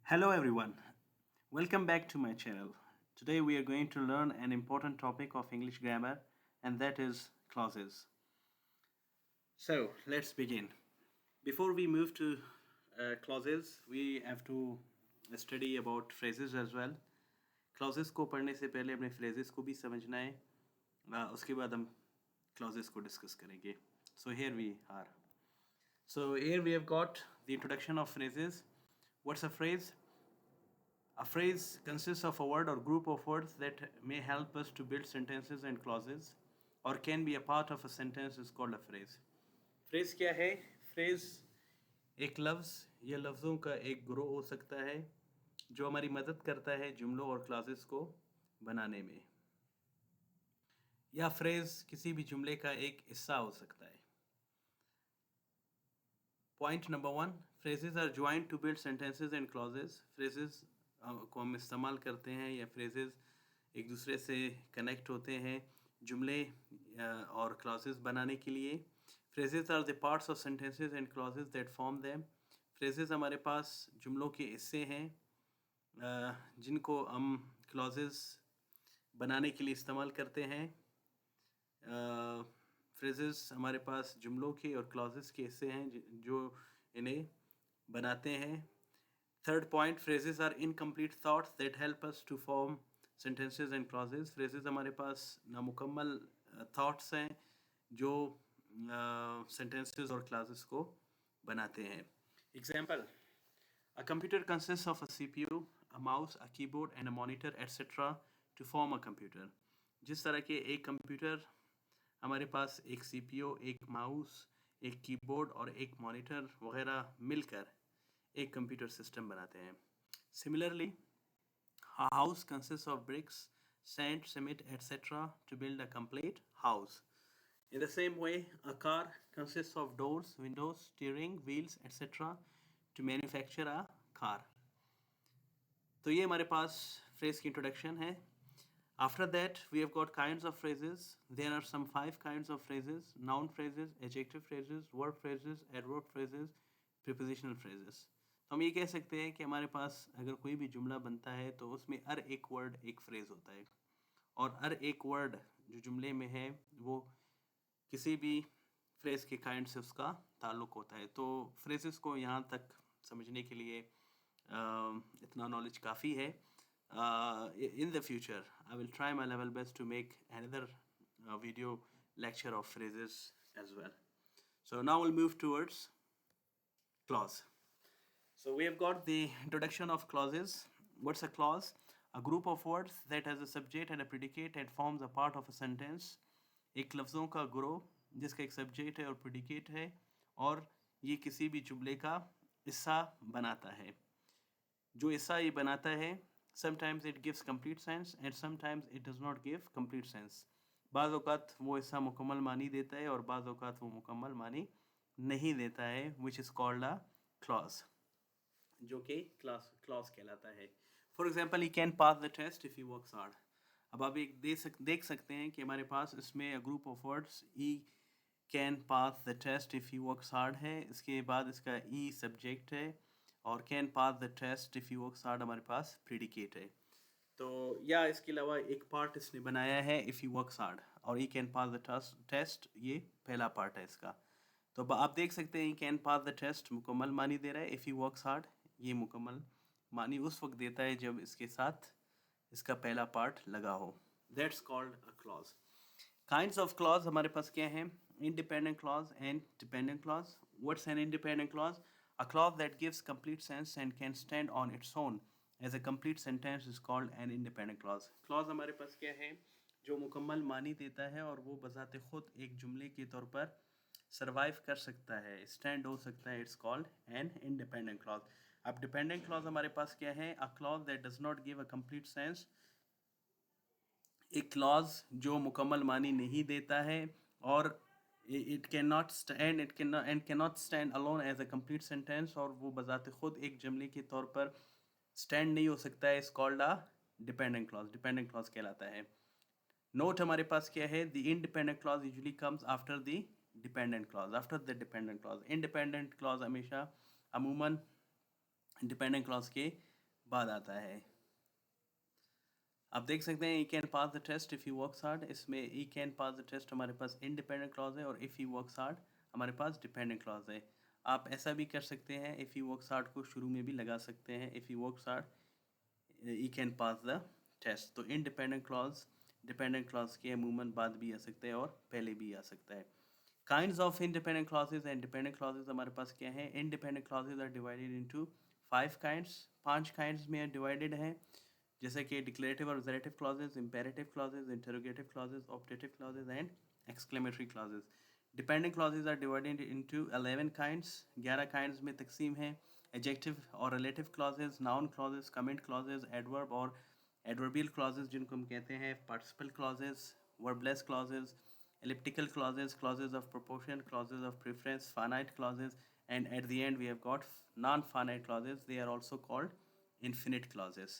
Hello everyone, welcome back to my channel. Today we are going to learn an important topic of English grammar and that is clauses. So let's begin. Before we move to clauses, we have to study about phrases as well. Clauses को पढ़ने से पहले अपने phrases को भी समझना है उसके बाद हम clauses को discuss करेंगे. So here we are. So here we have got the introduction of phrases. What's a phrase? A phrase consists of a word or group of words that may help us to build sentences and clauses or can be a part of a sentence is called a phrase. Phrase क्या है? Phrase एक लफ्ज़ या लफ्ज़ों का एक ग्रोह हो सकता है जो हमारी मदद करता है जुमलों और क्लासेस को बनाने में या फ्रेज किसी भी जुमले का एक हिस्सा हो सकता है. Point number one, phrases are joint to build sentences and clauses. Phrases को हम इस्तेमाल करते हैं या फ्रेजेस एक दूसरे से कनेक्ट होते हैं जुमले और क्लॉजेस बनाने के लिए. Phrases are the parts of sentences and clauses that form them. Phrases हमारे पास जुमलों के हिस्से हैं जिनको हम क्लॉजेस बनाने के लिए इस्तेमाल करते हैं. फ्रेजेस हमारे पास जुमलों के और क्लॉजेस के हिस्से हैं जो इन्हें बनाते हैं. Third point, phrases are incomplete thoughts that help us to form sentences and clauses. Phrases हमारे पास नामुकम्मल थॉट्स हैं जो सेंटेंसेस और क्लॉजेस को बनाते हैं. Example, a computer consists of a CPU, a mouse, a keyboard and a monitor etc. to form a computer. जिस तरह के एक कंप्यूटर हमारे पास एक CPU, एक माउस, एक कीबोर्ड और एक मॉनिटर वगैरह मिलकर एक कंप्यूटर सिस्टम बनाते हैं. Similarly, a house consists of bricks, sand, cement etc. to build a complete house. In the same way, a car consists of doors, windows, steering, wheels etc. to manufacture a car. तो ये हमारे पास phrase की introduction है. After that, we have got kinds of phrases. There are some 5 kinds of phrases: noun phrases, adjective phrases, verb phrases, adverb phrases, prepositional phrases. तो हम ये कह सकते हैं कि हमारे पास अगर कोई भी जुमला बनता है तो उसमें हर एक वर्ड एक फ्रेज होता है और हर एक वर्ड जो जुमले में है वो किसी भी फ्रेज के काइंड से उसका ताल्लुक होता है. तो फ्रेजेस को यहाँ तक समझने के लिए इतना नॉलेज काफ़ी है. In the future, I will try my level best to make another video lecture of phrases as well. So now we'll move towards clause. So we have got the introduction of clauses. What's a clause? A group of words that has a subject and a predicate and forms a part of a sentence. एक लफ्ज़ों का ग्रोह जिसका एक subject है और predicate है और ये किसी भी जुमले का हिस्सा बनाता है. जो हिस्सा ये बनाता है, sometimes it gives complete sense and sometimes it does not give complete sense. बाज़ औक़ात वो हिस्सा मुकम्मल मानी देता है और बाज़ औक़ात वो मुकम्मल मानी नहीं देता है, which is called a clause, जो कि clause कहलाता है. For example, he can pass the test if he works hard. अब आप एक देख सकते हैं कि हमारे पास इसमें a group of words he can pass the test if he works hard है. इसके बाद इसका he subject है और can pass the test if he works hard हमारे पास predicate है. तो या इसके अलावा एक पार्ट इसने बनाया है if he works hard और he can pass the test ये पहला पार्ट है इसका. तो आप देख सकते हैं he can pass the test मुकम्मल मानी दे रहा है. if he works hard ये मुकम्मल मानी उस वक्त देता है जब इसके साथ इसका पहला पार्ट लगा हो. That's called a clause. Kinds of clause हमारे पास क्या है? Independent clause and dependent clause. What's an independent clause? A clause that gives complete sense and can stand on its own as a complete sentence is called an independent clause. Clause हमारे पास क्या है? जो मुकम्मल मानी देता है और वो बजाते खुद एक जुमले के तौर पर सर्वाइव कर सकता है, स्टैंड हो सकता है. It's called an independent clause. अब डिपेंडेंट क्लॉज हमारे पास क्या है? A clause that does not give a complete sense. एक क्लॉज जो मुकम्मल मानी नहीं देता है और it cannot stand it cannot and cannot stand alone as a complete sentence और वो बजाते खुद एक जुमले के तौर पर स्टैंड नहीं हो सकता है. इस called a dependent clause. Dependent clause कहलाता है. नोट हमारे पास क्या है? The independent clause usually comes after the dependent clause. After the dependent clause independent clause हमेशा अमूमन डिपेंडेंट क्लॉज के बाद आता है। आप देख सकते हैं he can pass the test if he works hard, इसमें he can pass the test हमारे पास इंडिपेंडेंट क्लॉज है, और इफ़ ही वर्क्स हार्ड हमारे पास डिपेंडेंट क्लॉज है। आप ऐसा भी कर सकते हैं, इफ़ ही वर्क्स हार्ड को शुरू में भी लगा सकते हैं, if he works hard he can pass the test. तो इंडिपेंडेंट क्लॉज डिपेंडेंट क्लॉज के अमूमन बाद भी आ सकते हैं और पहले भी आ सकता है। Kinds of independent clauses and dependent clauses हमारे पास क्या है? Independent clauses are divided into 5 kinds, 5 kinds में डिवाइडेड है, जैसे कि डिक्लेरेटिव और objective clauses, imperative clauses, interrogative clauses, optative clauses and exclamatory clauses. Dependent clauses are divided into 11 kinds, 11 kinds में तकसीम है। एडजेक्टिव और relative clauses, noun clauses, comment clauses, adverb और एडवर्बियल क्लॉजेज जिनको हम कहते हैं, participle clauses, verbless clauses, elliptical clauses, clauses of proportion, clauses of preference, finite clauses, and at the end we have got non-finite clauses. They are also called infinite clauses.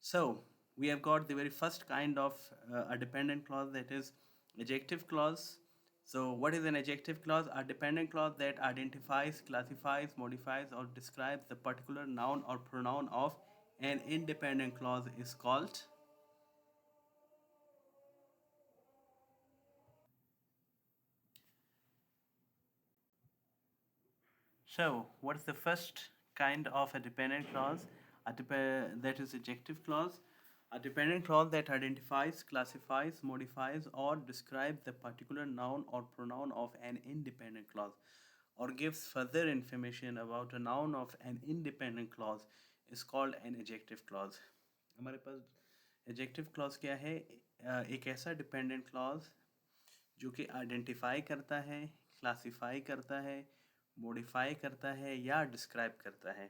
So we have got the very first kind of a dependent clause, that is adjective clause. So what is an adjective clause? A dependent clause that identifies, classifies, modifies, or describes the particular noun or pronoun of an independent clause is called. So, what's the first kind of a dependent clause? That is adjective clause. A dependent clause that identifies, classifies, modifies, or describes the particular noun or pronoun of an independent clause, or gives further information about a noun of an independent clause is called an adjective clause. हमारे पास adjective clause क्या है? एक ऐसा dependent clause जो कि identify करता है, classify करता है, मॉडिफाई करता है या डिस्क्राइब करता है।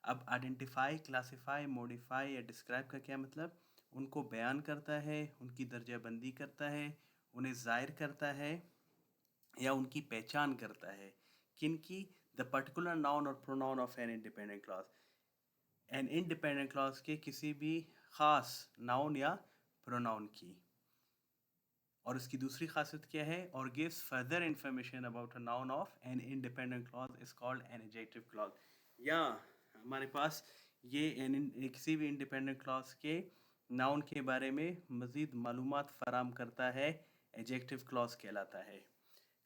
अब आइडेंटिफाई, क्लासीफाई, मॉडिफाई या डिस्क्राइब का क्या मतलब? उनको बयान करता है, उनकी दर्जाबंदी करता है, उन्हें ज़ाहिर करता है या उनकी पहचान करता है। किनकी? द पर्टिकुलर नाउन और pronoun of an independent clause, an independent clause के किसी भी ख़ास नाउन या प्रोनाउन की। और इसकी दूसरी खासियत क्या है? और gives further information about a noun of an independent clause is called an adjective clause. या हमारे पास ये किसी भी इंडिपेंडेंट क्लॉज के नाउन के बारे में मज़ीद मालूमात फराम करता है, एडजेक्टिव क्लॉज कहलाता है।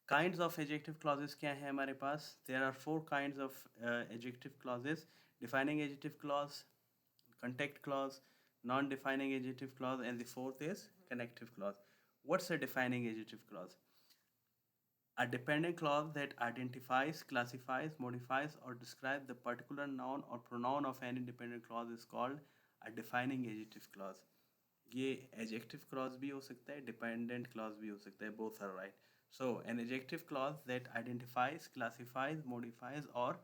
काइंड्स ऑफ एडजेक्टिव क्लॉजेस क्या है हमारे पास? There are 4 kinds of adjective clauses: defining adjective clause, contact clause, non-defining adjective clause, and the fourth is connective clause. What's a defining adjective clause? A dependent clause that identifies, classifies, modifies, or describes the particular noun or pronoun of any dependent clause is called a defining adjective clause. ये adjective clause भी हो सकता है, dependent clause भी हो सकता है, both are right. So an adjective clause that identifies, classifies, modifies, or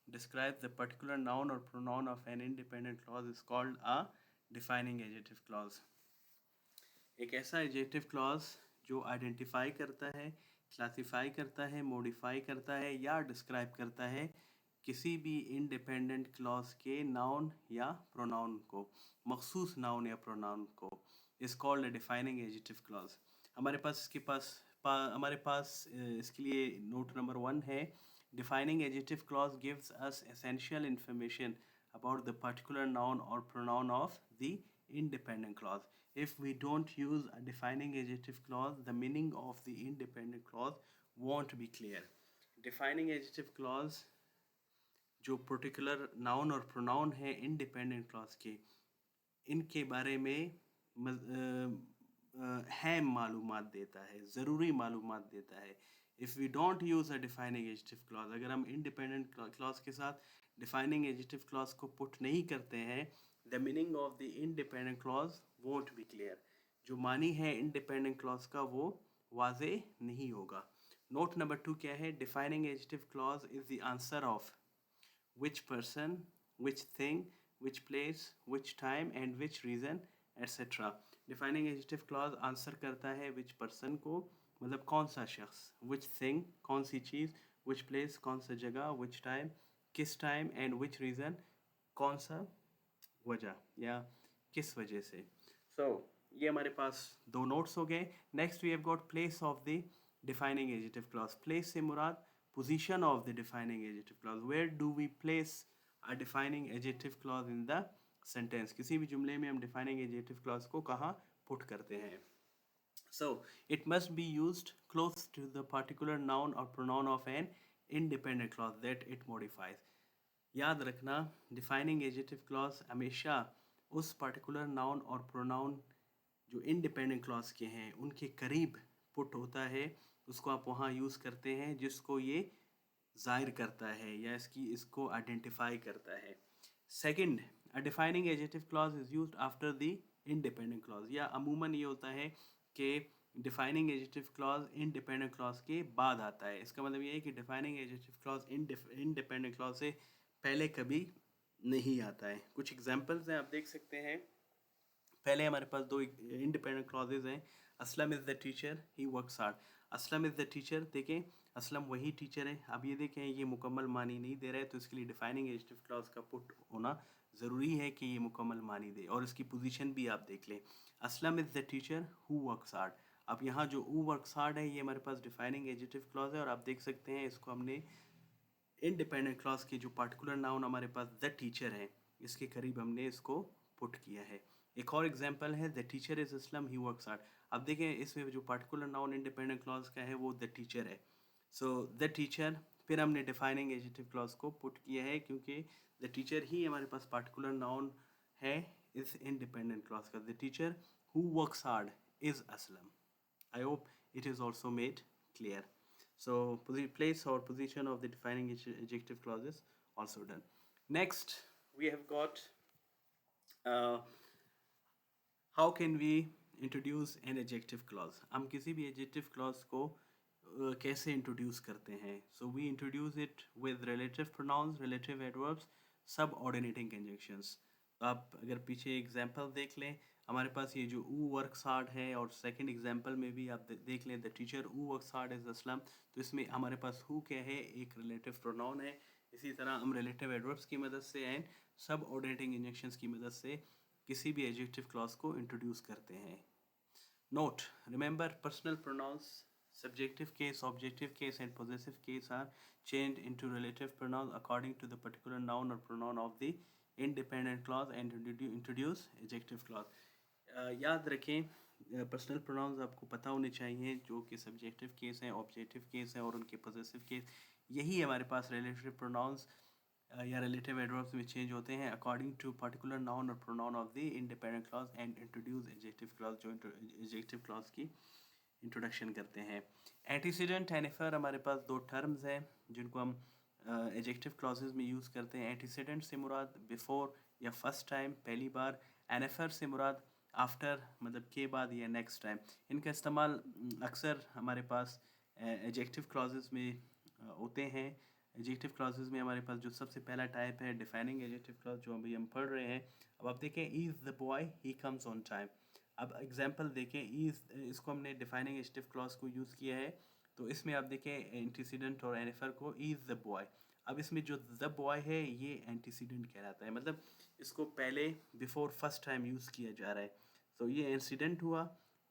describes the particular noun or pronoun of an independent clause is called a defining adjective clause. एक ऐसा adjective clause जो identify करता है, classify करता है, modify करता है या describe करता है किसी भी independent clause के noun या pronoun को, मखसूस noun या pronoun को, is called a defining adjective clause. हमारे पास हमारे पास इसके लिए नोट नंबर 1 है: defining adjective clause gives us essential information about the particular noun or pronoun of the independent clause. If we don't use a defining adjective clause, the meaning of the independent clause won't be clear. Defining adjective clause जो particular noun और pronoun है independent clause के, इनके बारे में अहम मालूमात देता है, ज़रूरी मालूमात देता है। If we don't use a defining adjective clause, अगर हम इंडिपेंडेंट क्लॉज के साथ डिफाइनिंग एडजेक्टिव क्लॉज को पुट नहीं करते हैं, the meaning of the independent clause won't be clear. जो मानी है इंडिपेंडेंट क्लॉज का वो वाजे नहीं होगा। नोट नंबर 2 क्या है? Defining adjective clause is the answer of which person, which thing, which place, which time and which reason, etc. Defining adjective clause answer करता है which person को, मतलब कौन सा शख्स, which thing कौन सी चीज़, which place कौन सा जगह, which time किस time and which reason कौन सा वजह या किस वजह से। So ये हमारे पास दो नोट्स हो गए। Next we have got place of the defining adjective clause. Place से मुराद position of the defining adjective clause. Where do we place a defining adjective clause in the sentence, किसी भी जुमले में हम डिफाइनिंग एडजेक्टिव क्लॉज को कहाँ put करते हैं. So it must be used close to the particular noun or pronoun of an independent clause that it modifies. याद रखना, डिफाइनिंग एडजेक्टिव क्लॉज हमेशा उस पर्टिकुलर नाउन और प्रोनाउन जो इंडिपेंडेंट क्लॉज के हैं उनके करीब पुट होता है, उसको आप वहाँ यूज़ करते हैं जिसको ये ज़ाहिर करता है या इसको आइडेंटिफाई करता है. Second, a defining adjective clause is used after the independent clause, या अमूमन ये होता है कि defining adjective clause independent clause के बाद आता है. इसका मतलब ये है कि defining adjective clause independent clause से पहले कभी नहीं आता है. कुछ एग्जांपल्स हैं, आप देख सकते हैं. पहले हमारे पास दो इंडिपेंडेंट क्लॉजेज हैं. Aslam is the teacher, he works hard. Aslam is the teacher, देखें असलम वही टीचर है. अब ये देखें ये मुकम्मल मानी नहीं दे रहा है, तो इसके लिए डिफाइनिंग एडजेक्टिव क्लॉज का पुट होना ज़रूरी है कि ये मुकम्मल मानी दे, और इसकी पोजीशन भी आप देख लें. Aslam is the teacher who works hard. अब यहाँ जो हु वर्क्स हार्ड है ये हमारे पास डिफाइनिंग एडजेक्टिव क्लॉज है, और आप देख सकते हैं इसको हमने इंडिपेंडेंट क्लॉज के जो पार्टिकुलर नाउन हमारे पास द टीचर है इसके करीब हमने इसको पुट किया है. एक और एग्जांपल है the teacher is Aslam he works hard. अब देखें इसमें जो पार्टिकुलर नाउन इंडिपेंडेंट क्लॉज का है वो द टीचर है. सो द टीचर, फिर हमने डिफाइनिंग एडजेक्टिव क्लॉज को पुट किया है क्योंकि द टीचर ही हमारे पास पार्टिकुलर नाउन है इस इंडिपेंडेंट क्लॉज का. The teacher who works hard is Aslam. I hope it is also made clear. So place or position of the defining adjective clauses also done. Next, we have got uh, how can we introduce an adjective clause. हम किसी भी adjective clause को कैसे introduce करते हैं. So we introduce it with relative pronouns, relative adverbs, subordinating conjunctions. आप अगर पीछे एग्जाम्पल देख लें, हमारे पास ये जो ऊ वर्क्स हार्ड है, और सेकंड एग्जाम्पल में भी आप देख लें द टीचर ऊ वर्क्स हार्ड इज असलम, तो इसमें हमारे पास हु क्या है, एक रिलेटिव प्रोनाउन है. इसी तरह हम रिलेटिव एडवर्ब्स की मदद से एंड सब ऑर्डिनेटिंग इंजेक्शंस की मदद से किसी भी एडजेक्टिव क्लॉज को इंट्रोड्यूस करते हैं. Note, remember personal pronouns, subjective case, objective case and possessive case are changed into relative pronouns according to the particular noun or pronoun of the independent clause and introduce adjective clause. याद रखें, personal pronouns आपको पता होने चाहिए जो कि subjective case हैं, objective case हैं और उनके पॉजेसिव केस. यही हमारे पास रिलेटिव प्रोनाउंस या रिलेटिव एडवर्ब्स में चेंज होते हैं अकॉर्डिंग टू पर्टिकुलर नाउन और pronoun of the independent clause and introduce adjective clause, जो एडजेक्टिव क्लॉज की इंट्रोडक्शन करते हैं. एंटीसीडेंट एंड एफर हमारे पास दो टर्म्स हैं जिनको हम एडजेक्टिव क्लॉजेज में यूज़ करते हैं. एंटीसीडेंट से मुराद बिफोर या फर्स्ट टाइम, पहली बार. एंड एफर से मुराद आफ्टर, मतलब के बाद या नेक्स्ट टाइम. इनका इस्तेमाल अक्सर हमारे पास एडजेक्टिव क्लॉजेज में होते हैं. एडजेक्टिव क्लॉजेज में हमारे पास जो सबसे पहला टाइप है डिफाइनिंग एडजेक्टिव क्लॉज, जो अभी हम पढ़ रहे हैं. अब आप देखें, is the boy he comes on time. अब एग्जांपल देखें, इज़, इसको हमने डिफाइनिंग एडजेक्टिव क्लॉज को यूज़ किया है, तो इसमें आप देखें एंटीसीडेंट और एनेफर को, इज़ द बॉय. अब इसमें जो द बॉय है ये एंटीसीडेंट कहलाता है, मतलब इसको पहले बिफोर फर्स्ट टाइम यूज़ किया जा रहा है. तो ये इंसिडेंट हुआ.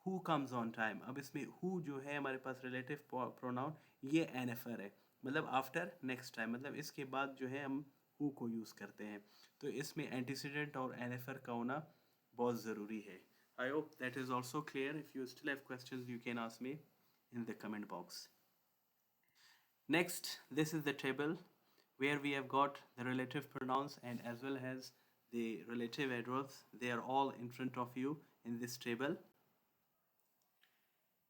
हु कम्स ऑन टाइम, अब इसमें हु जो है हमारे पास रिलेटिव प्रोनाउन, ये एनेफर है, मतलब आफ्टर नेक्स्ट टाइम, मतलब इसके बाद जो है हम हु को यूज़ करते हैं. तो इसमें एंटीसीडेंट और एनेफर का होना बहुत ज़रूरी है. I hope that is also clear. If you still have questions, you can ask me in the comment box. Next, this is the table where we have got the relative pronouns and as well as the relative adverbs. They are all in front of you in this table.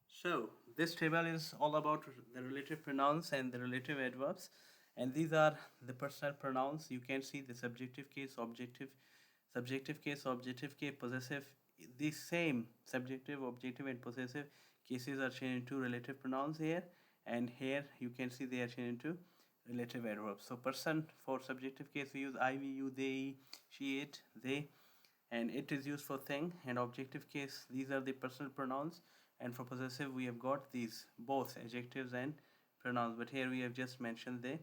So, this table is all about the relative pronouns and the relative adverbs. And these are the personal pronouns. You can see the subjective case, subjective case, possessive. The same subjective, objective and possessive cases are changed into relative pronouns here, and here you can see they are changed into relative adverbs. So person, for subjective case we use I, we, you, they, she, it, they, and it is used for thing. And objective case, these are the personal pronouns, and for possessive we have got these both adjectives and pronouns, but here we have just mentioned the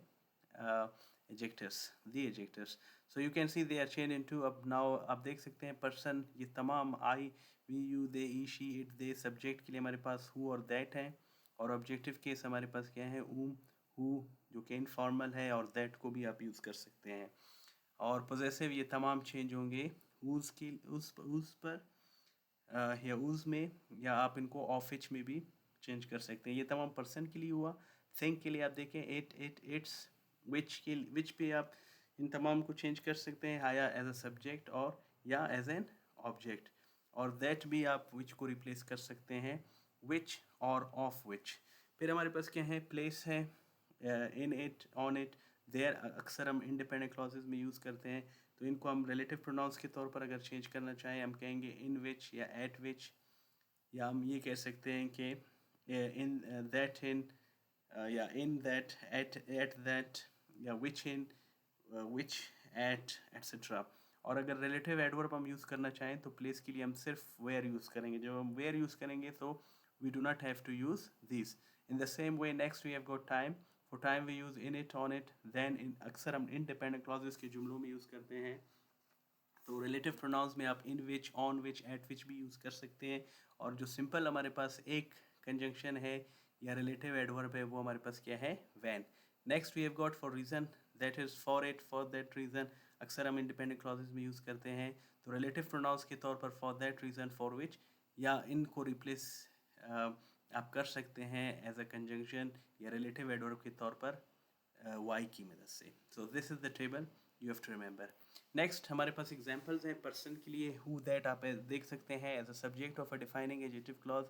adjectives, the adjectives. So you can see they are changed into, अब now आप देख सकते हैं person, ये तमाम I, we, you, they, he, she, it, they. Subject के लिए हमारे पास who और that है, और ऑब्जेक्टिव केस हमारे पास क्या है, who, जो कि इनफॉर्मल है, और that को भी आप यूज़ कर सकते हैं. और possessive ये तमाम चेंज होंगे whose की उस पर या उस में, या आप इनको ऑफ विच में भी चेंज कर सकते हैं। ये तमाम पर्सन के लिए हुआ। थिंक के लिए आप देखें इट्स, विच पे आप इन तमाम को चेंज कर सकते हैं, या एज अ सब्जेक्ट और या एज एन ऑब्जेक्ट। और दैट भी आप विच को रिप्लेस कर सकते हैं विच और ऑफ विच। फिर हमारे पास क्या है, प्लेस है, in it, on it, there अक्सर हम इंडिपेंडेंट क्लॉजेज में यूज़ करते हैं। तो इनको हम रिलेटिव प्रोनाउंस के तौर पर अगर चेंज करना चाहें, हम कहेंगे इन विच या एट विच, या हम ये कह सकते हैं कि इन दैट इन, या इन दैट, एट दैट, या विच इन, विच, एट, एट्सेट्रा। और अगर रिलेटिव एडवर्ब हम यूज़ करना चाहें तो प्लेस के लिए हम सिर्फ वेयर यूज़ करेंगे। जब हम वेयर यूज़ करेंगे तो we do not have to use this. In the same way next we have got time. For time we use in it, on it, then in, अक्सर हम इंडिपेंडेंट क्लॉजेस के जुमलों में use करते हैं। तो relative pronouns में आप इन विच, on which, eight विच भी यूज़ कर सकते हैं। और जो सिंपल हमारे पास एक कंजंक्शन है या रिलेटिव एडवर्ब है वो हमारे पास क्या है, when. Next we have got for reason, that is for it, for that reason, अक्सर हम इंडिपेंडेंट क्लॉजेज में यूज़ करते हैं। तो रिलेटिव प्रोनाउंस के तौर पर for that reason, for which, या इनको रिप्लेस आप कर सकते हैं एज अ कंजंक्शन या रिलेटिव एडवर्ब के तौर पर वाई की मदद से। So this is the table you have to remember. Next हमारे पास एग्जांपल्स हैं पर्सन के लिए। हु दैट आप देख सकते हैं as a subject of a defining adjective clause.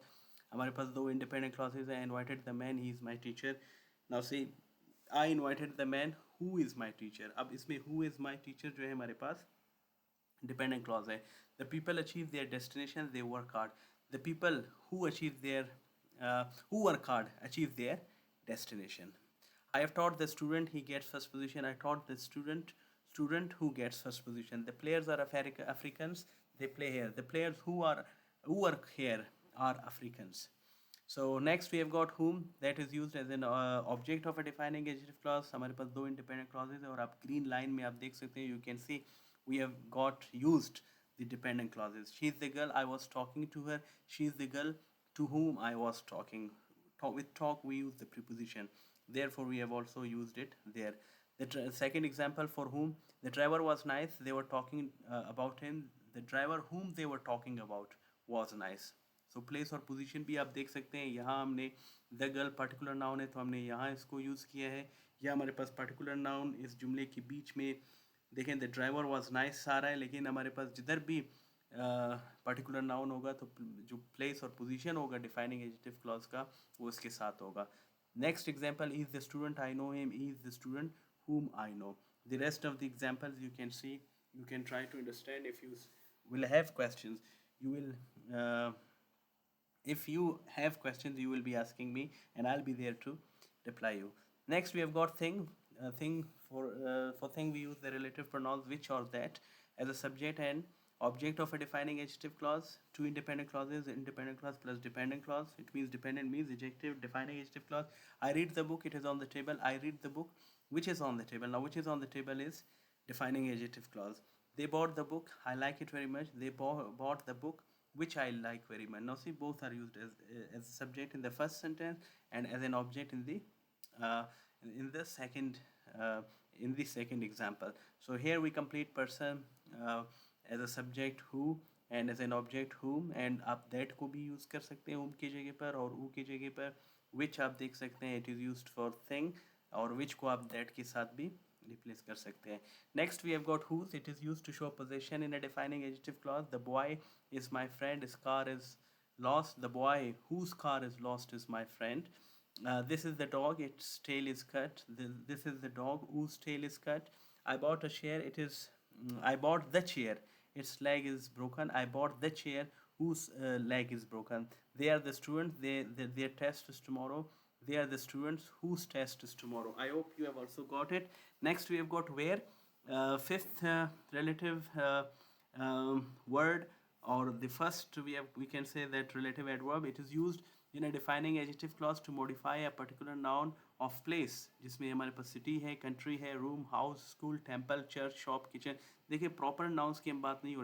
हमारे पास दो इंडिपेंडेंट क्लॉजेज हैं। Invited the man, he is my teacher. Now see, I invited the man who is my teacher. अब इसमें हु इज़ माय टीचर जो है हमारे पास डिपेंडेंट क्लॉज है। The people achieve their destination, they work hard. The people who achieve their, who work hard achieve their destination. I have taught the student, he gets first position. I taught the student who gets first position. The players are Africans, they play here. The players who work here are Africans. So next we have got whom, that is used as an object of a defining adjective clause. हमारे पास दो independent clauses है और आप green line में आप देख सकते हैं, you can see we have got used the dependent clauses. She is the girl I was talking to her. She is the girl to whom I was talking. With talk we use the preposition. Therefore, we have also used it there. The second example, for whom, the driver was nice. They were talking about him. The driver whom they were talking about was nice. So place और position भी आप देख सकते हैं। यहाँ हमने the girl particular noun है तो हमने यहाँ इसको यूज़ किया है। या हमारे पास पर्टिकुलर नाउन इस जुमले के बीच में देखें, द ड्राइवर वाज नाइस आ रहा है, लेकिन हमारे पास जिधर भी पर्टिकुलर नाउन होगा तो जो प्लेस और पोजीशन होगा डिफाइनिंग एडजेक्टिव क्लॉज का वो इसके साथ होगा। Next example, is the student I know him, is the student whom I know. The rest of the examples you can see, you can try to understand. If you will have questions, you will if you have questions you will be asking me and I'll be there to reply you. Next we have got thing. Thing, for thing we use the relative pronouns which or that as a subject and object of a defining adjective clause. Two independent clauses, independent clause plus dependent clause. It means dependent means adjective, defining adjective clause. I read the book, it is on the table. I read the book which is on the table. Now which is on the table is defining adjective clause. They bought the book, I like it very much. They bought the book which I like very much. Now see, both are used as a subject in the first sentence and as an object in the uh, in the second uh, in the second example. So here we complete person as a subject who and as an object whom, and आप that को भी use कर सकते हैं whom की जगह पर, और who की जगह पर which आप देख सकते हैं it is used for thing, और which को आप that के साथ भी replace कर सकते हैं. Next we have got whose. It is used to show possession in a defining adjective clause. The boy is my friend. His car is lost. The boy whose car is lost is my friend. This is the dog. Its tail is cut. This is the dog whose tail is cut. I bought a chair. I bought the chair. Its leg is broken. I bought the chair whose leg is broken. They are the students. Their test is tomorrow. They are the students whose test is tomorrow. I hope you have also got it. Next we have got where. Fifth relative word, or the first we can say that relative adverb. It is used in a defining adjective clause to modify a particular noun of place, जिसमें हमारे पास city है, country है, room, house, school, temple, church, shop, kitchen. देखिए proper nouns की हम बात नहीं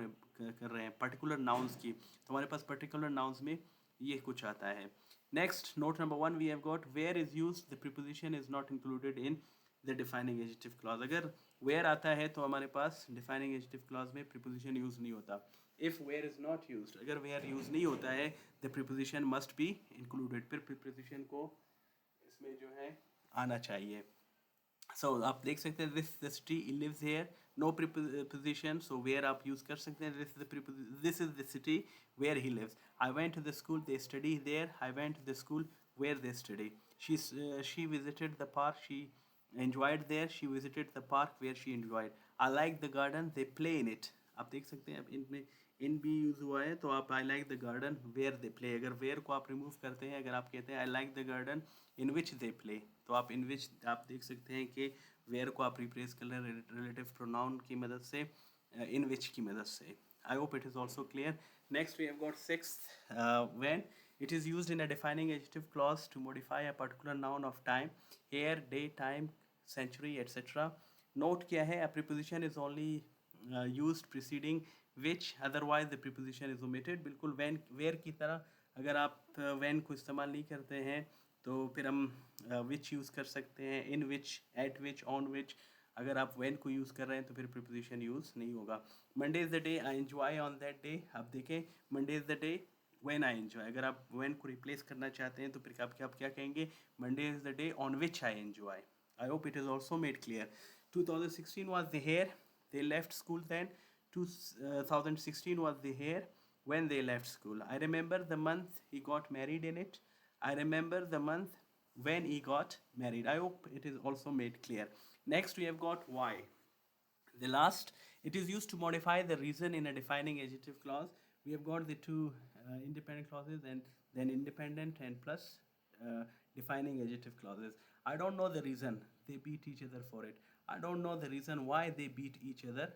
कर रहे हैं, particular nouns की. तो हमारे पास particular nouns में ये कुछ आता है. Next, note number 1 we have got where is used. The preposition is not included in the defining adjective clause. अगर where आता है तो हमारे पास defining adjective clause में preposition use नहीं होता. If where is not used, अगर where use नहीं होता है, the preposition must be included. फिर preposition को इसमें जो है आना चाहिए. So आप देख सकते हैं this the city he lives here, no preposition, so where आप use कर सकते हैं this is the city where he lives. I went to the school, they study there. I went to the school where they study. She visited the park, she enjoyed there. She visited the park where she enjoyed. I like the garden, they play in it. आप देख सकते हैं इनमें इन भी use हुआ है, तो आप I like the garden where they play, अगर वेयर को आप रिमूव करते हैं, अगर आप कहते हैं I like the garden in which they play, तो आप इन विच आप देख सकते हैं कि वेयर को आप रिप्लेस कर लें रिलेटिव प्रोनाउन की मदद से, इन विच की मदद से. I hope it is also clear. Next we have got sixth, when it is used in a defining adjective clause to modify a particular noun of time, here, day, time, century, etc. Note क्या है, a preposition is only used preceding which, otherwise the preposition is omitted. बिल्कुल when where की तरह अगर आप when को इस्तेमाल नहीं करते हैं तो फिर हम which यूज़ कर सकते हैं, in which, at which, on which. अगर आप when को यूज़ कर रहे हैं तो फिर preposition यूज़ नहीं होगा. Monday is the day I enjoy on that day. आप देखें Monday is the day when I enjoy. अगर आप when को replace करना चाहते हैं तो फिर आप क्या कहेंगे, Monday is the day on which I enjoy. I hope it is also made clear. 2016 was the year they left school then. 2016 was the year when they left school. I remember the month he got married in it. I remember the month when he got married. I hope it is also made clear. Next we have got why. The last, it is used to modify the reason in a defining adjective clause. We have got the two independent clauses and then independent and plus defining adjective clauses. I don't know the reason they beat each other for it. I don't know the reason why they beat each other.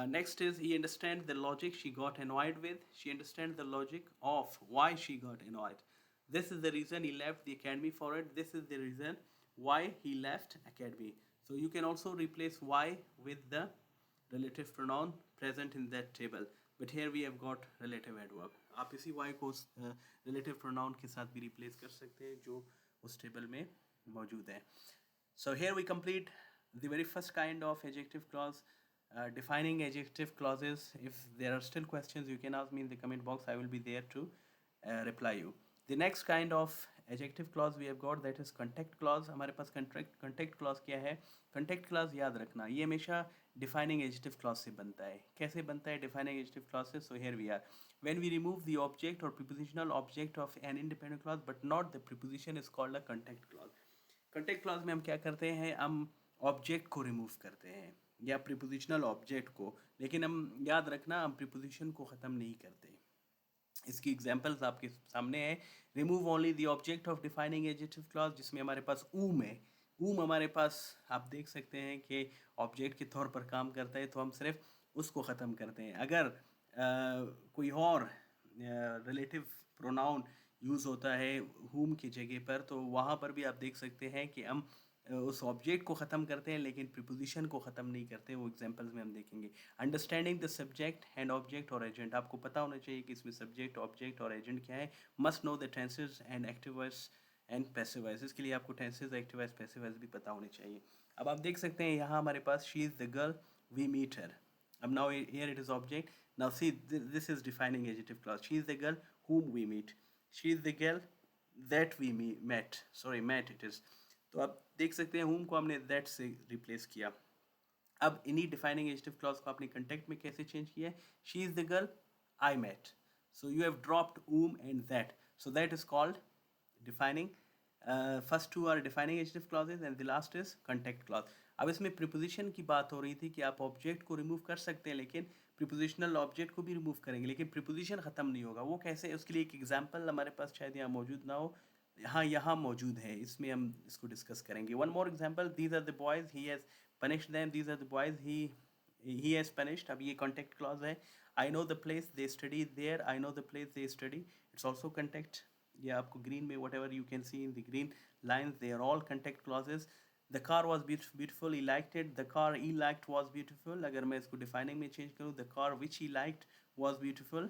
Next is he understands the logic she got annoyed with. She understands the logic of why she got annoyed. This is the reason he left the academy for it. This is the reason why he left academy. So you can also replace why with the relative pronoun present in that table. But here we have got relative adverb. आप इसी y को relative pronoun के साथ भी replace कर सकते हैं जो उस table में मौजूद है. So here we complete the very first kind of adjective clause. Defining adjective clauses. If there are still questions, you can ask me in the comment box. I will be there to reply you. The next kind of adjective clause we have got, that is contact clause. हमारे पास contact clause क्या है? Contact clause याद रखना, ये हमेशा defining adjective clause से बनता है. कैसे बनता है defining adjective clause से? So here we are. When we remove the object or prepositional object of an independent clause but not the preposition is called a contact clause. Contact clause में हम क्या करते हैं? हम object को remove करते हैं या प्रीपोजिशनल ऑब्जेक्ट को, लेकिन हम याद रखना हम प्रीपोजिशन को ख़त्म नहीं करते. इसकी एग्जांपल्स आपके सामने है. Remove only the object of defining adjective clause, जिसमें हमारे पास ऊम है. ऊम हमारे पास आप देख सकते हैं कि ऑब्जेक्ट के तौर पर काम करता है, तो हम सिर्फ उसको ख़त्म करते हैं. अगर कोई और रिलेटिव प्रोनाउन यूज़ होता है whom की जगह पर, तो वहाँ पर भी आप देख सकते हैं कि हम उस ऑब्जेक्ट को ख़त्म करते हैं लेकिन प्रीपोजिशन को ख़त्म नहीं करते. वो एग्जांपल्स में हम देखेंगे. Understanding the subject and object और एजेंट, आपको पता होना चाहिए कि इसमें सब्जेक्ट, ऑब्जेक्ट और एजेंट क्या है. Must know the tenses and active voice and passive voice, इसके लिए आपको tenses, active voice, passive voice भी पता होने चाहिए. अब आप देख सकते हैं यहाँ हमारे पास she is the girl we meet her. अब now here it is object. Now see this is defining adjective clause. She is the girl whom we meet. She is the girl that we met. Sorry, met it is. तो आप देख सकते हैं whom को हमने that से replace किया. अब इन्हीं डिफाइनिंग एडजेक्टिव क्लॉज को आपने कंटेक्ट में कैसे चेंज किया है? She is the girl I met. So you have dropped whom and that. So that is called defining. First two are defining adjective clauses and the last is contact clause. अब इसमें preposition की बात हो रही थी कि आप object को रिमूव कर सकते हैं लेकिन प्रीपोजिशनल ऑब्जेक्ट को भी रिमूव करेंगे, लेकिन प्रीपोजिशन ख़त्म नहीं होगा. वो कैसे? उसके लिए एक एग्जांपल हमारे पास शायद यहाँ मौजूद ना हो. हाँ, यहाँ मौजूद है, इसमें हम इसको डिस्कस करेंगे. One more example. These are the boys he has punished them. These are the boys he has punished. अब ये कॉन्टेक्ट क्लॉज है. I know the place they study there. I know the place they study. It's also contact. ये आपको green में whatever you can see in the green lines, they are all contact clauses. The car was beautiful, he liked it. The car he liked was beautiful. अगर मैं इसको defining में change करूँ, the car which he liked was beautiful.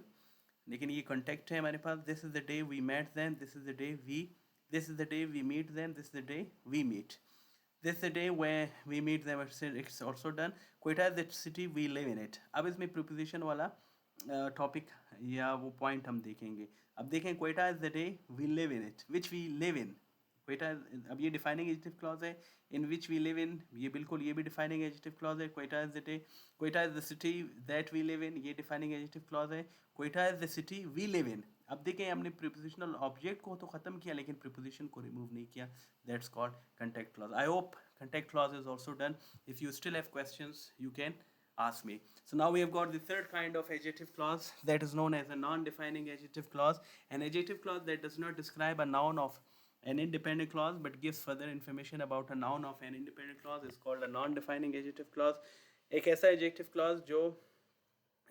लेकिन ये contact है हमारे पास. This is the day we met them. This is the day we meet them. This is the day we meet. This is the day where we meet them. It's also done. Quetta is the city we live in it. अब इसमें preposition वाला topic या वो point हम देखेंगे. अब देखें Quetta is the day we live in it which we live in. Quetta अब ये डिफाइनिंग एडजेक्टिव क्लॉज है. इन विच वी लिव इन, ये बिल्कुल ये भी डिफाइनिंग एडजेक्टिव क्लॉज है. Quetta is the day, Quetta is the city that we live in, ये डिफाइनिंग एडजेक्टिव क्लॉज है. Quetta is the city we live in. अब देखें हमने प्रीपोजिशनल ऑब्जेक्ट को तो ख़त्म किया लेकिन प्रीपोजिशन को रिमूव नहीं किया. That's called contact clause. I hope contact clause is also done. If you still have questions, you can ask me. So now we have got the third kind of adjective clause that is known as a non-defining adjective clause. An adjective clause that does not describe a noun of an independent clause but gives further information about a noun of an independent clause is called a non-defining adjective clause. एक ऐसा adjective clause जो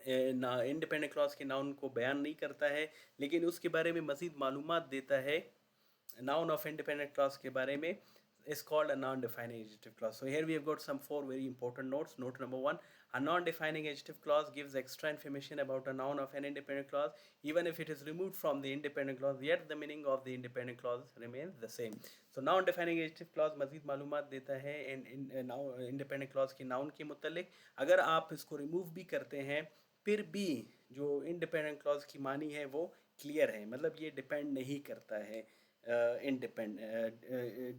independent clause के noun को बयान नहीं करता है लेकिन उसके बारे में मज़ीद मालूमात देता है. Noun of independent clause के बारे में is called a non-defining adjective clause. So here we have got some 4 very important notes. Note number 1, a non-defining adjective clause gives extra information about a noun of an independent clause. Even if it is removed from the independent clause, yet the meaning of the independent clause remains the same. So non-defining adjective clause मज़ीद मालूमात देता है independent clause के noun के मुतल्लिक. अगर आप इसको remove भी करते हैं फिर भी जो independent clause की मानी है वो clear है, मतलब ये depend नहीं करता है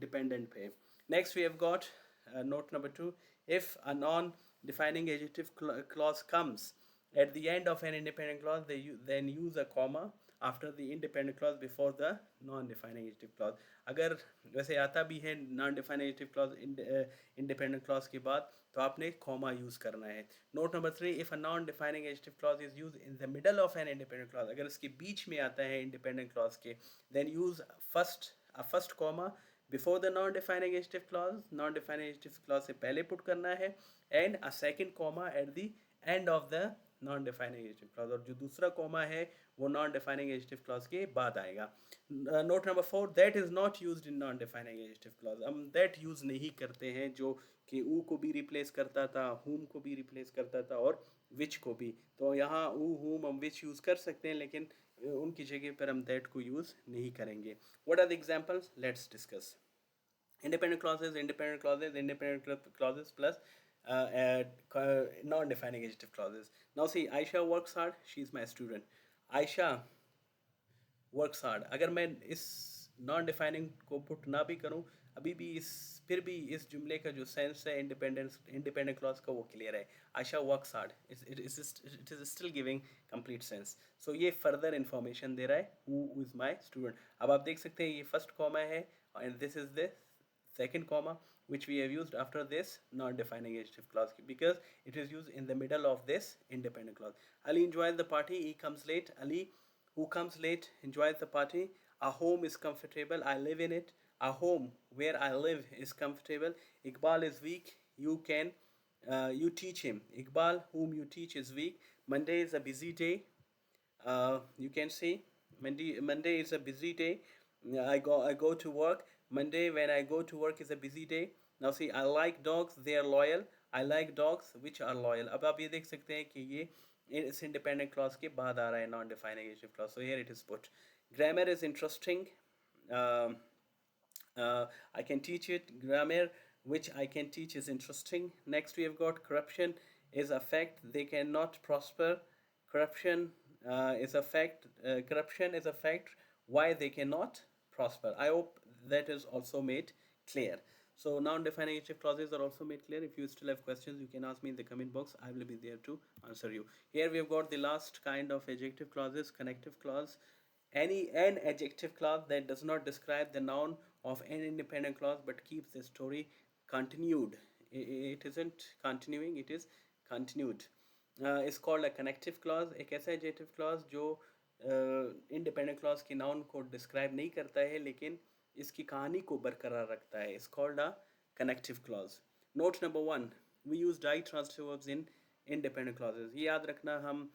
dependent पे. Next we have got note number 2, if a non-defining adjective clause comes at the end of an independent clause, then use a comma after the independent clause before the non-defining adjective clause. अगर वैसे आता भी है non-defining adjective clause independent clause के बाद तो आपने comma use करना है. Note number 3, if a non-defining adjective clause is used in the middle of an independent clause, अगर इसके बीच में आता है independent clause के, then use a first comma before the non-defining adjective clause. Non-defining adjective clause से पहले put करना है and a second comma at the end of the non-defining adjective clause. और जो दूसरा comma है वो non-defining adjective clause के बाद आएगा. Note number 4, that is not used in non-defining adjective clause. हम that use नहीं करते हैं जो कि ऊ को भी replace करता था, whom को भी replace करता था और which को भी. तो यहाँ ऊ, whom हम which use कर सकते हैं लेकिन उनकी जगह पर हम that को use नहीं करेंगे. What are the examples? Let's discuss. Independent clauses plus non-defining adjective clauses. Now see, Aisha works hard, she is my student. Aisha works hard. अगर मैं इस non-defining को put ना भी करूँ अभी भी फिर भी इस जुमले का जो सेंस है independent clause का वो क्लियर है. Aisha works hard. It is still giving complete sense. So ये further information दे रहा है who is my student. अब आप देख सकते हैं ये first comma है and this is the second comma which we have used after this non-defining adjective clause because it is used in the middle of this independent clause. Ali enjoys the party, he comes late. Ali, who comes late, enjoys the party. A home is comfortable, I live in it. A home where I live is comfortable. Iqbal is weak, you teach him. Iqbal, whom you teach, is weak. Monday is a busy day. You can see Monday is a busy day. I go to work. Monday when I go to work is a busy day. Now see, I like dogs, they are loyal. I like dogs which are loyal. अब आप ये देख सकते हैं कि ये इस independent clause के बाद आ रहा है non-defining adjective clause. So here it is put. Grammar is interesting. I can teach it. Grammar which I can teach is interesting. Next we have got corruption is a fact. They cannot prosper. Corruption is a fact. Corruption is a fact. Why they cannot prosper. I hope that is also made clear. So non-defining adjective clauses are also made clear. If you still have questions, you can ask me in the comment box. I will be there to answer you. Here we have got the last kind of adjective clauses, connective clause. An adjective clause that does not describe the noun of an independent clause but keeps the story continued. It isn't continuing, it is continued. Is called a connective clause. एक ऐसा adjective clause जो independent clause की noun को describe नहीं करता है लेकिन इसकी कहानी को बरकरार रखता है. It's called a connective clause. Note number 1, we use ditransitive verbs in independent clauses. ये याद रखना हम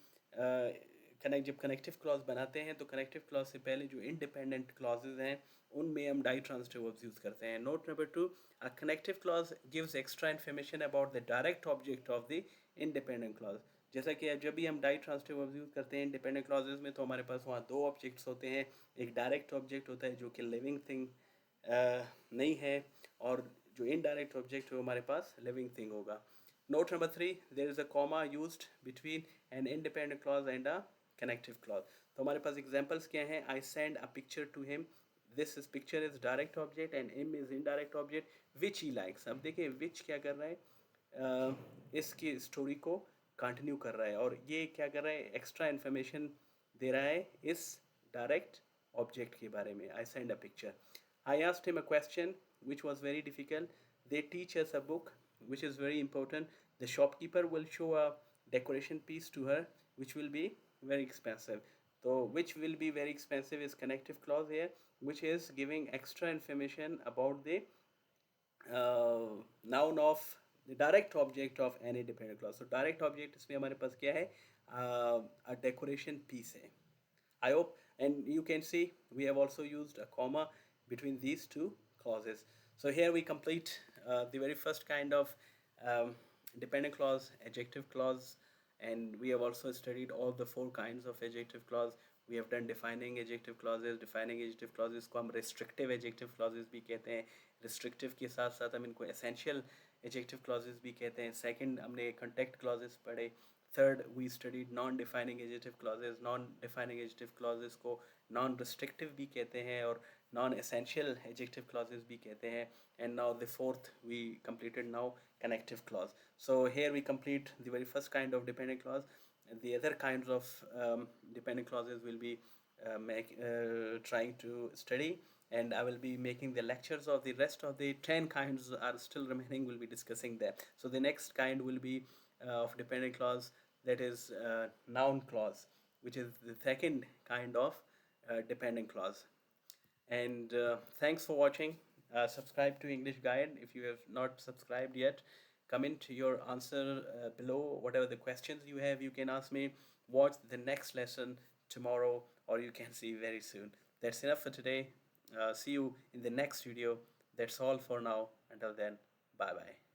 जब connective clause बनाते हैं तो connective clause से पहले जो independent clauses हैं उनमें हम ditransitive verbs use करते हैं. Note number 2, a connective clause gives extra information about the direct object of the independent clause. जैसा कि जब भी हम ditransitive verbs यूज़ करते हैं independent clauses में तो हमारे पास वहाँ दो objects होते हैं. एक direct object होता है जो कि living thing नहीं है और जो इनडायरेक्ट ऑब्जेक्ट है वो हमारे पास लिविंग थिंग होगा. Note number 3, there is a comma used between an independent clause and a connective clause. तो हमारे पास examples क्या हैं? I send a picture to him. This is picture is direct object and him is indirect object which he likes. अब देखिए which क्या कर रहा है? इसकी स्टोरी को कंटिन्यू कर रहा है और ये क्या कर रहा है? एक्स्ट्रा इन्फॉर्मेशन दे रहा है इस डायरेक्ट ऑब्जेक्ट के बारे में. I send a picture. I asked him a question which was very difficult. They teach us a book which is very important. The shopkeeper will show a decoration piece to her which will be very expensive. So which will be very expensive is connective clause here, which is giving extra information about the noun of the direct object of any dependent clause. So direct object इसमें हमारे पास क्या है? A decoration piece है. I hope, and you can see we have also used a comma between these two clauses. So here we complete the very first kind of dependent clause, adjective clause, and we have also studied all the 4 kinds of adjective clause. We have done defining adjective clauses. Defining adjective clauses को हम restrictive adjective clauses भी कहते हैं. Restrictive के साथ साथ हम इनको essential adjective clauses भी कहते हैं. Second हमने contact clauses पढ़े. Third, we studied non-defining adjective clauses. Non-defining adjective clauses को non-restrictive भी कहते हैं और non-essential adjective clauses भी कहते हैं. And now the fourth we completed now, connective clause. So here we complete the very first kind of dependent clause. And the other kinds of dependent clauses will be trying to study, and I will be making the lectures of the rest of the 10 kinds are still remaining. We'll be discussing that. So the next kind will be of dependent clause, that is noun clause, which is the second kind of dependent clause. And thanks for watching. Subscribe to English Guide if you have not subscribed yet. Comment your answer below. Whatever the questions you have, you can ask me. Watch the next lesson tomorrow, or you can see very soon. That's enough for today. See you in the next video. That's all for now. Until then, bye bye.